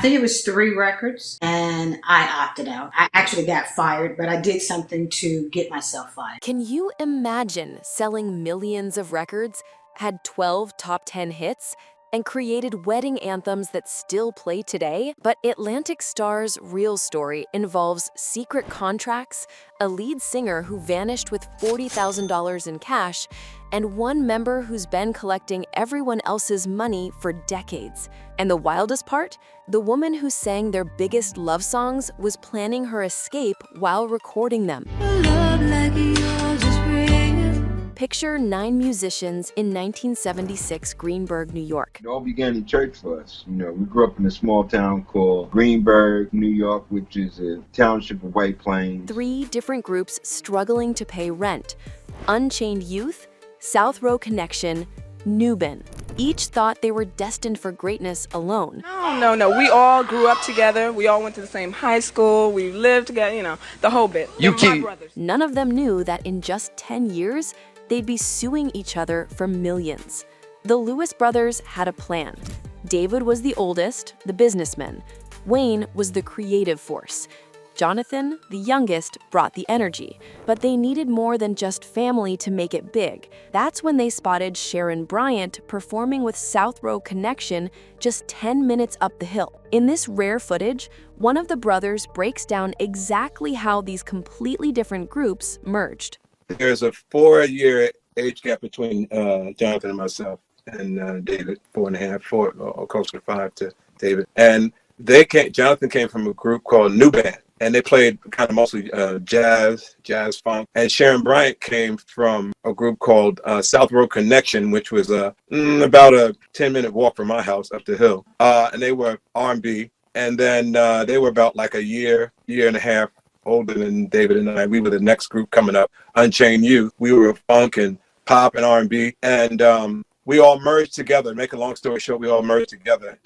think it was 3 records, and I opted out. I actually got fired, but I did something to get myself fired. Can you imagine selling millions of records, had 12 top 10 hits, and created wedding anthems that still play today? But Atlantic Starr's real story involves secret contracts, a lead singer who vanished with $40,000 in cash, and one member who's been collecting everyone else's money for decades. And the wildest part? The woman who sang their biggest love songs was planning her escape while recording them. Picture 9 musicians in 1976 Greenburgh, New York. It all began in church for us. We grew up in a small town called Greenburgh, New York, which is a township of White Plains. 3 different groups struggling to pay rent: Unchained Youth, South Row Connection, Newbin. Each thought they were destined for greatness alone. No. We all grew up together. We all went to the same high school. We lived together, the whole bit. My brothers. None of them knew that in just 10 years, they'd be suing each other for millions. The Lewis brothers had a plan. David was the oldest, the businessman. Wayne was the creative force. Jonathan, the youngest, brought the energy. But they needed more than just family to make it big. That's when they spotted Sharon Bryant performing with South Row Connection just 10 minutes up the hill. In this rare footage, one of the brothers breaks down exactly how these completely different groups merged. There's a 4-year age gap between Jonathan and myself and David, 4.5, 4, or closer to 5 to David. And Jonathan came from a group called New Band, and they played kind of mostly jazz funk. And Sharon Bryant came from a group called South Row Connection, which was about a 10-minute walk from my house up the hill. And they were R&B. And then they were about like a year and a half older than David and I. We were the next group coming up, Unchained Youth. We were funk and pop and R&B, and we all merged together. Make a long story short, we all merged together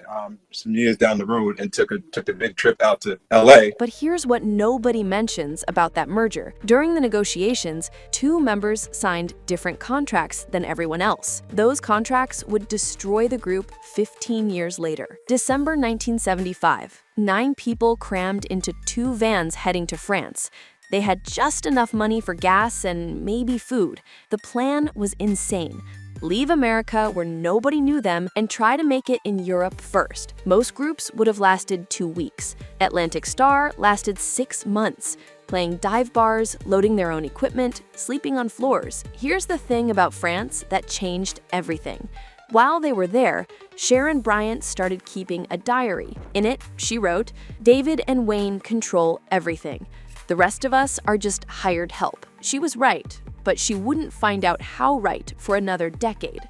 some years down the road and took a big trip out to LA. But here's what nobody mentions about that merger. During the negotiations, 2 members signed different contracts than everyone else. Those contracts would destroy the group 15 years later. December 1975, 9 people crammed into 2 vans heading to France. They had just enough money for gas and maybe food. The plan was insane. Leave America where nobody knew them and try to make it in Europe first. Most groups would have lasted 2 weeks. Atlantic Starr lasted 6 months, playing dive bars, loading their own equipment, sleeping on floors. Here's the thing about France that changed everything. While they were there, Sharon Bryant started keeping a diary. In it, she wrote, "David and Wayne control everything. The rest of us are just hired help." She was right, but she wouldn't find out how right for another decade.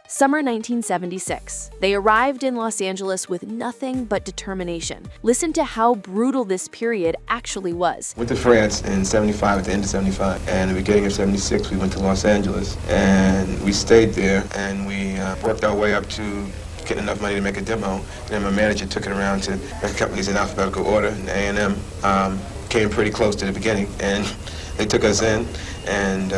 Summer 1976. They arrived in Los Angeles with nothing but determination. Listen to how brutal this period actually was. Went to France in 75, at the end of 75, and at the beginning of 76, we went to Los Angeles, and we stayed there, and we worked our way up to getting enough money to make a demo. And then my manager took it around to record companies in alphabetical order, and A&M came pretty close to the beginning, and they took us in, and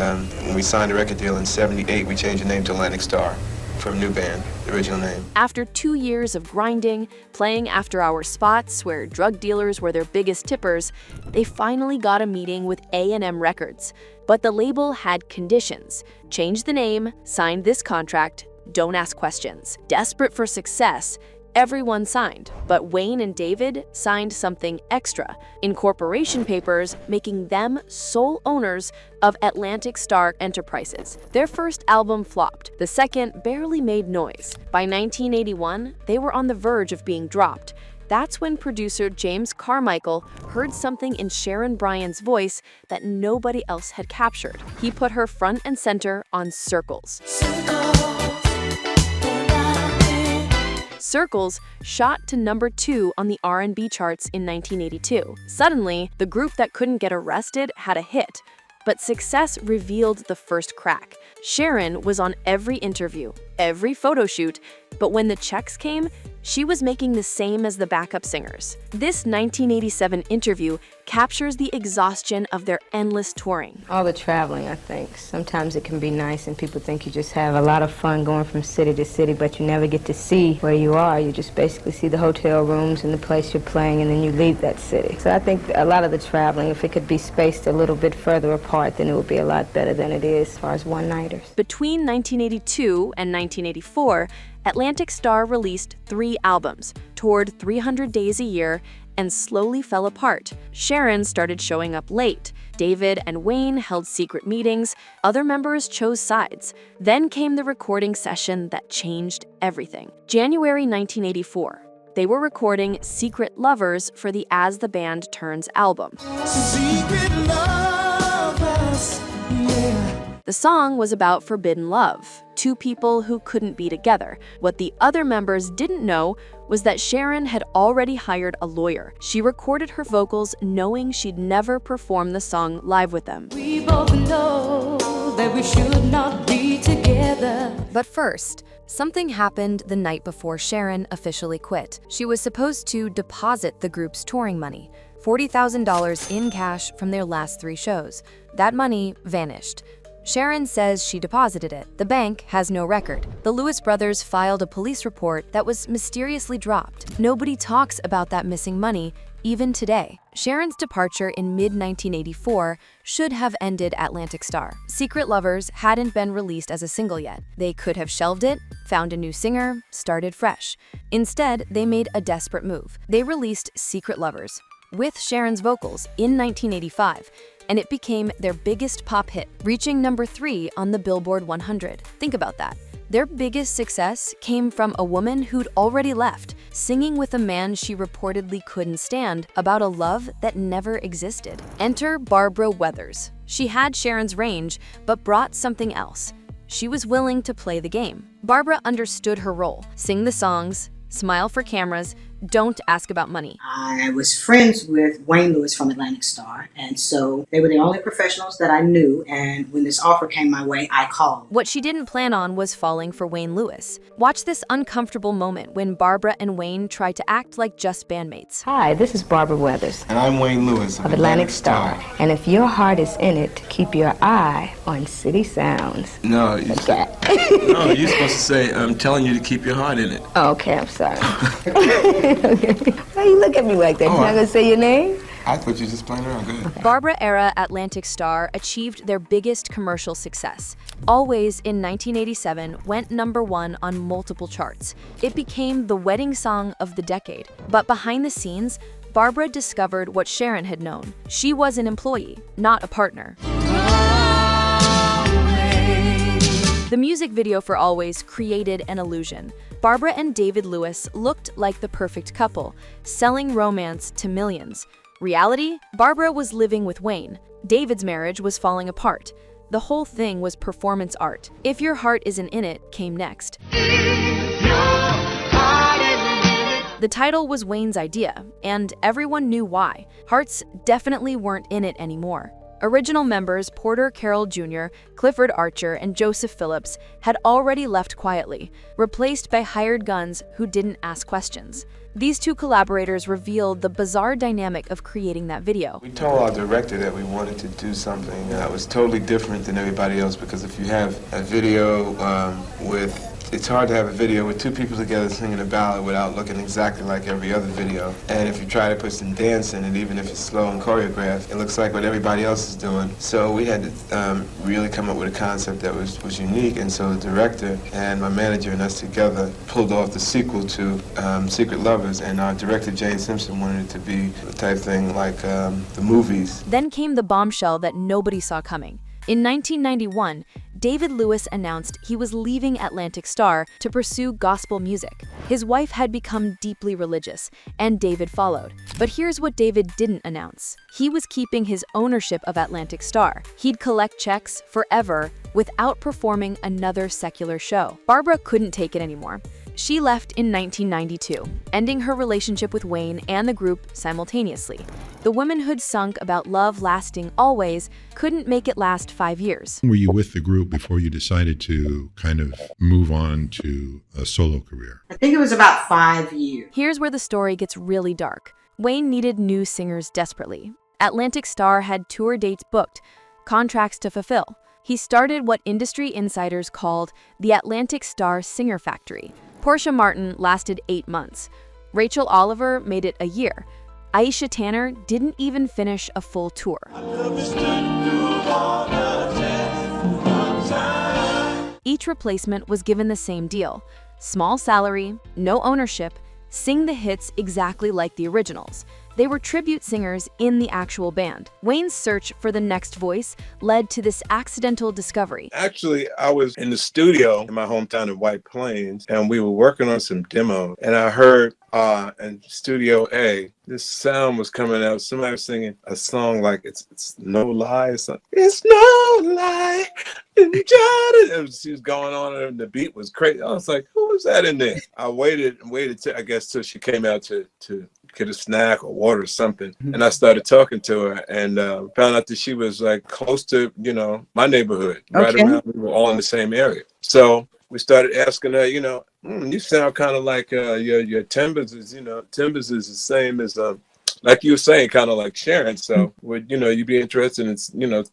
when we signed a record deal in 78, we changed the name to Atlantic Starr from New Band, the original name. After 2 years of grinding, playing after-hour spots where drug dealers were their biggest tippers, they finally got a meeting with A&M Records. But the label had conditions. Change the name, sign this contract, don't ask questions. Desperate for success, everyone signed, but Wayne and David signed something extra, incorporation papers making them sole owners of Atlantic Starr Enterprises. Their first album flopped. The second barely made noise. By 1981, they were on the verge of being dropped. That's when producer James Carmichael heard something in Sharon Bryant's voice that nobody else had captured. He put her front and center on Circles. Circles shot to number 2 on the R&B charts in 1982. Suddenly, the group that couldn't get arrested had a hit. But success revealed the first crack. Sharon was on every interview, every photo shoot, but when the checks came, she was making the same as the backup singers. This 1987 interview captures the exhaustion of their endless touring. All the traveling, I think. Sometimes it can be nice and people think you just have a lot of fun going from city to city, but you never get to see where you are. You just basically see the hotel rooms and the place you're playing, and then you leave that city. So I think a lot of the traveling, if it could be spaced a little bit further apart, then it would be a lot better than it is as far as one-nighters. Between 1982 and 1984, Atlantic Starr released 3 albums, toured 300 days a year, and slowly fell apart. Sharon started showing up late. David and Wayne held secret meetings. Other members chose sides. Then came the recording session that changed everything. January 1984. They were recording Secret Lovers for the As the Band Turns album. Secret lovers, yeah. The song was about forbidden love, 2 people who couldn't be together. What the other members didn't know was that Sharon had already hired a lawyer. She recorded her vocals knowing she'd never perform the song live with them. We both know that we should not be together. But first, something happened the night before Sharon officially quit. She was supposed to deposit the group's touring money, $40,000 in cash from their last 3 shows. That money vanished. Sharon says she deposited it. The bank has no record. The Lewis brothers filed a police report that was mysteriously dropped. Nobody talks about that missing money, even today. Sharon's departure in mid-1984 should have ended Atlantic Starr. Secret Lovers hadn't been released as a single yet. They could have shelved it, found a new singer, started fresh. Instead, they made a desperate move. They released Secret Lovers with Sharon's vocals in 1985, and it became their biggest pop hit, reaching number 3 on the Billboard 100. Think about that. Their biggest success came from a woman who'd already left, singing with a man she reportedly couldn't stand about a love that never existed. Enter Barbara Weathers. She had Sharon's range, but brought something else. She was willing to play the game. Barbara understood her role: sing the songs, smile for cameras, don't ask about money. I was friends with Wayne Lewis from Atlantic Starr, and so they were the only professionals that I knew, and when this offer came my way, I called. What she didn't plan on was falling for Wayne Lewis. Watch this uncomfortable moment when Barbara and Wayne tried to act like just bandmates. Hi, this is Barbara Weathers. And I'm Wayne Lewis of Atlantic Starr. And if your heart is in it, keep your eye on City Sounds. No, you're supposed to say, I'm telling you to keep your heart in it. Oh, okay, I'm sorry. Okay. Why you look at me like that? You're not gonna say your name? I thought you were just playing around. Good. Barbara-era Atlantic Starr achieved their biggest commercial success. Always in 1987 went number 1 on multiple charts. It became the wedding song of the decade. But behind the scenes, Barbara discovered what Sharon had known. She was an employee, not a partner. The music video for Always created an illusion. Barbara and David Lewis looked like the perfect couple, selling romance to millions. Reality? Barbara was living with Wayne. David's marriage was falling apart. The whole thing was performance art. If Your Heart Isn't In It came next. The title was Wayne's idea, and everyone knew why. Hearts definitely weren't in it anymore. Original members Porter Carroll Jr., Clifford Archer, and Joseph Phillips had already left quietly, replaced by hired guns who didn't ask questions. These 2 collaborators revealed the bizarre dynamic of creating that video. We told our director that we wanted to do something that was totally different than everybody else, because if you have a video it's hard to have a video with 2 people together singing a ballad without looking exactly like every other video. And if you try to put some dance in it, even if it's slow and choreographed, it looks like what everybody else is doing. So we had to really come up with a concept that was unique, and so the director and my manager and us together pulled off the sequel to Secret Lovers, and our director, Jane Simpson, wanted it to be the type thing like the movies. Then came the bombshell that nobody saw coming. In 1991, David Lewis announced he was leaving Atlantic Starr to pursue gospel music. His wife had become deeply religious, and David followed. But here's what David didn't announce. He was keeping his ownership of Atlantic Starr. He'd collect checks forever without performing another secular show. Barbara couldn't take it anymore. She left in 1992, ending her relationship with Wayne and the group simultaneously. The woman who'd sung about love lasting always couldn't make it last 5 years. Were you with the group before you decided to kind of move on to a solo career? I think it was about 5 years. Here's where the story gets really dark. Wayne needed new singers desperately. Atlantic Starr had tour dates booked, contracts to fulfill. He started what industry insiders called the Atlantic Starr Singer Factory. Portia Martin lasted 8 months. Rachel Oliver made it a year. Aisha Tanner didn't even finish a full tour. Each replacement was given the same deal: small salary, no ownership, sing the hits exactly like the originals. They were tribute singers in the actual band. Wayne's search for the next voice led to this accidental discovery. Actually, I was in the studio in my hometown of White Plains, and we were working on some demo, and I heard in Studio A, this sound was coming out. Somebody was singing a song like it's no lie. It's no lie. She was going on, and the beat was crazy. I was like, who was that in there? I waited till, I guess, till she came out to get a snack or water or something. And I started talking to her and found out that she was like close to, my neighborhood, right around. We were all in the same area. So we started asking her, you sound kind of like your timbers is, timbers is the same as, like you were saying, kind of like Sharon. So would, you be interested in,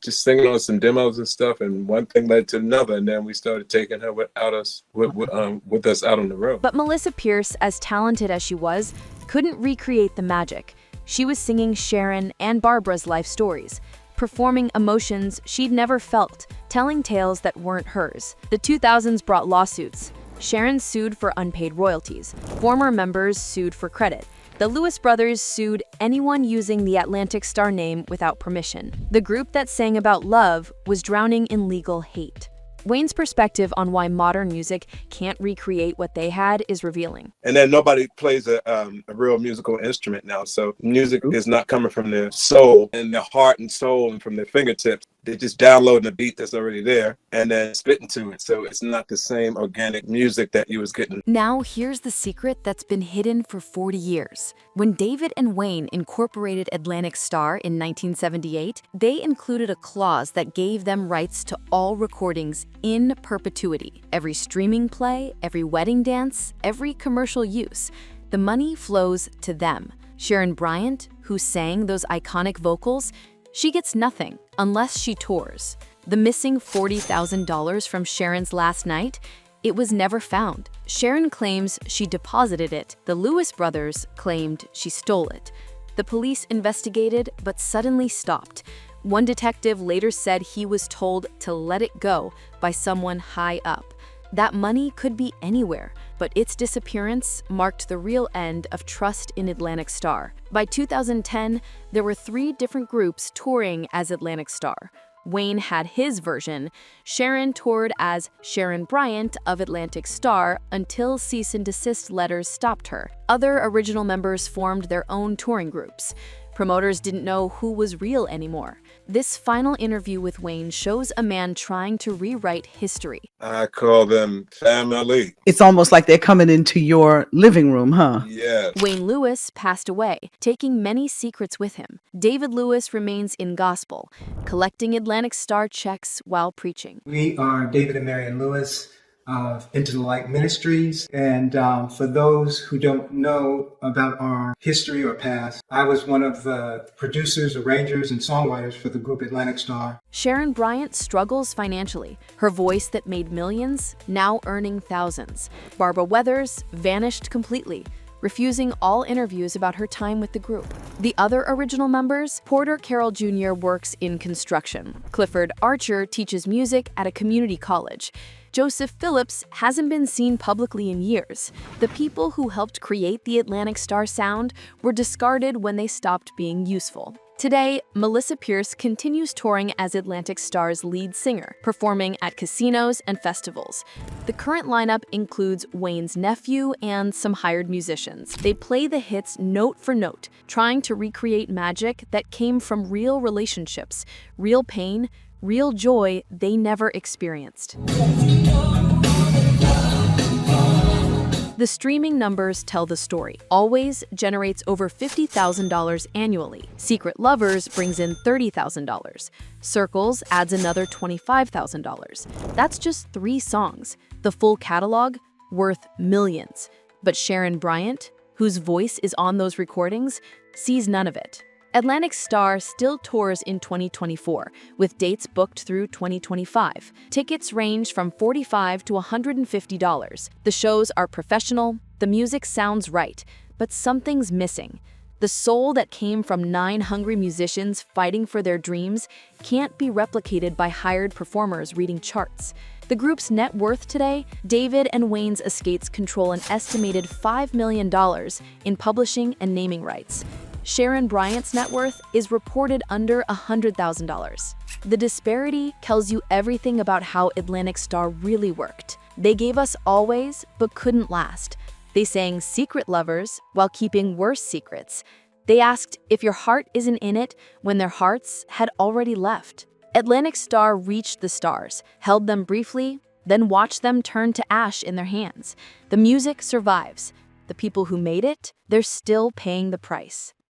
just singing on some demos and stuff. And one thing led to another. And then we started taking her with us out on the road. But Melissa Pierce, as talented as she was, couldn't recreate the magic. She was singing Sharon and Barbara's life stories, performing emotions she'd never felt, telling tales that weren't hers. The 2000s brought lawsuits. Sharon sued for unpaid royalties. Former members sued for credit. The Lewis brothers sued anyone using the Atlantic Starr name without permission. The group that sang about love was drowning in legal hate. Wayne's perspective on why modern music can't recreate what they had is revealing. And then nobody plays a real musical instrument now. So music is not coming from their soul and their heart and soul and from their fingertips. They're just downloading a beat that's already there and then spitting to it. So it's not the same organic music that you was getting. Now here's the secret that's been hidden for 40 years. When David and Wayne incorporated Atlantic Starr in 1978, they included a clause that gave them rights to all recordings in perpetuity. Every streaming play, every wedding dance, every commercial use. The money flows to them. Sharon Bryant, who sang those iconic vocals, she gets nothing unless she tours. The missing $40,000 from Sharon's last night, it was never found. Sharon claims she deposited it. The Lewis brothers claimed she stole it. The police investigated but suddenly stopped. One detective later said he was told to let it go by someone high up. That money could be anywhere, but its disappearance marked the real end of trust in Atlantic Starr. By 2010, there were 3 different groups touring as Atlantic Starr. Wayne had his version. Sharon toured as Sharon Bryant of Atlantic Starr until cease and desist letters stopped her. Other original members formed their own touring groups. Promoters didn't know who was real anymore. This final interview with Wayne shows a man trying to rewrite history. I call them family. It's almost like they're coming into your living room, huh? Yes. Wayne Lewis passed away, taking many secrets with him. David Lewis remains in gospel, collecting Atlantic Starr checks while preaching. We are David and Marian Lewis of Into the Light Ministries. And for those who don't know about our history or past, I was one of the producers, arrangers, and songwriters for the group Atlantic Starr. Sharon Bryant struggles financially. Her voice that made millions, now earning thousands. Barbara Weathers vanished completely, refusing all interviews about her time with the group. The other original members, Porter Carroll Jr. works in construction. Clifford Archer teaches music at a community college. Joseph Phillips hasn't been seen publicly in years. The people who helped create the Atlantic Starr sound were discarded when they stopped being useful. Today, Melissa Pierce continues touring as Atlantic Starr's lead singer, performing at casinos and festivals. The current lineup includes Wayne's nephew and some hired musicians. They play the hits note for note, trying to recreate magic that came from real relationships, real pain, real joy they never experienced. The streaming numbers tell the story. Always generates over $50,000 annually. Secret Lovers brings in $30,000. Circles adds another $25,000. That's just 3 songs. The full catalog, worth millions. But Sharon Bryant, whose voice is on those recordings, sees none of it. Atlantic Starr still tours in 2024, with dates booked through 2025. Tickets range from $45 to $150. The shows are professional, the music sounds right, but something's missing. The soul that came from 9 hungry musicians fighting for their dreams can't be replicated by hired performers reading charts. The group's net worth today, David and Wayne's estates control an estimated $5 million in publishing and naming rights. Sharon Bryant's net worth is reported under $100,000. The disparity tells you everything about how Atlantic Starr really worked. They gave us Always, but couldn't last. They sang Secret Lovers while keeping worse secrets. They asked if your heart isn't in it when their hearts had already left. Atlantic Starr reached the stars, held them briefly, then watched them turn to ash in their hands. The music survives. The people who made it, they're still paying the price.